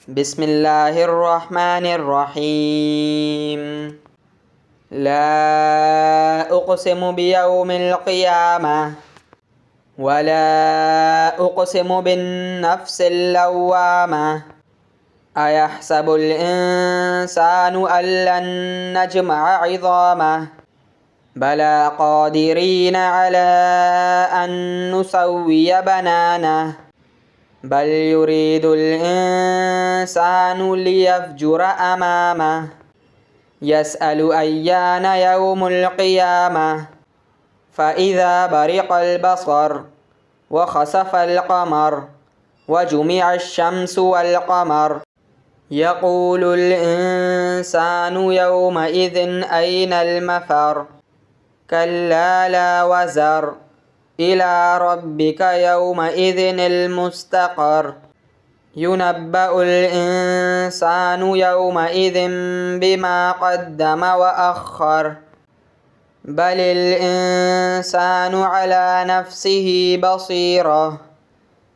بسم الله الرحمن الرحيم. لا أقسم بيوم القيامة ولا أقسم بالنفس اللوامة أيحسب الإنسان أن لن نجمع عظامه بلى قادرين على أن نسوي بنانه بل يريد الإنسان ليفجر أمامه يسأل أيان يوم القيامة فإذا برق البصر وخسف القمر وجمع الشمس والقمر يقول الإنسان يومئذ أين المفر كلا لا وزر إلى ربك يومئذ المستقر ينبأ الإنسان يومئذ بما قدم وأخر بل الإنسان على نفسه بصيرة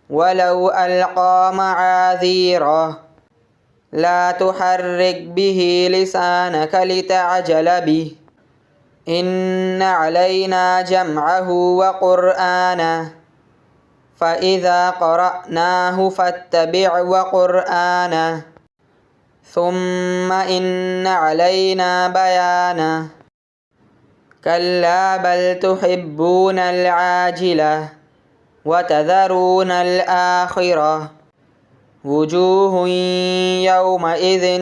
ولو ألقى معاذيره لا تحرك به لسانك لتعجل به إن علينا جمعه وقرآنه فإذا قرأناه فاتبع وقرآنه ثم إن علينا بيانه كلا بل تحبون العاجلة وتذرون الآخرة وجوه يومئذ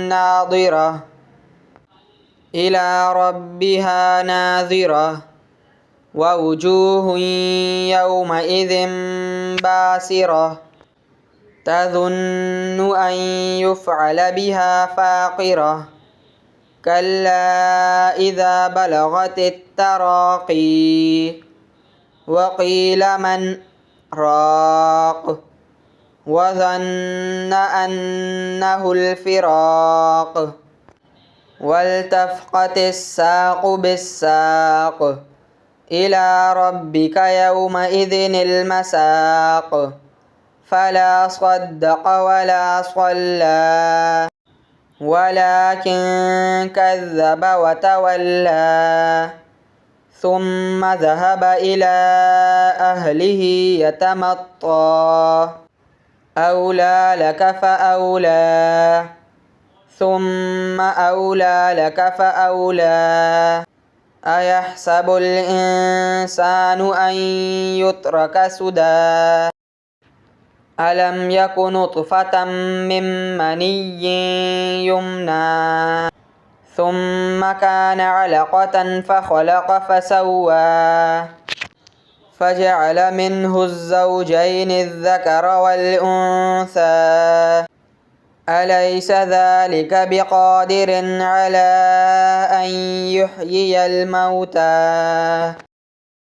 ناظرة إلى ربها ناظرة ووجوه يومئذ باسرة تظن أن يفعل بها فاقرة كلا إذا بلغت التراقي وقيل من راق وظن أنه الفراق والتفت الساق بالساق إلى ربك يومئذ المساق فلا صدق ولا صلى ولكن كذب وتولى ثم ذهب إلى أهله يتمطى أولى لك فأولى ثم أولى لك فأولى أيحسب الإنسان أن يترك سدى ألم يك نطفة من مني يمنى ثم كان علقة فخلق فسوى فجعل منه الزوجين الذكر والأنثى أليس ذلك بقادر على أن يحيي الموتى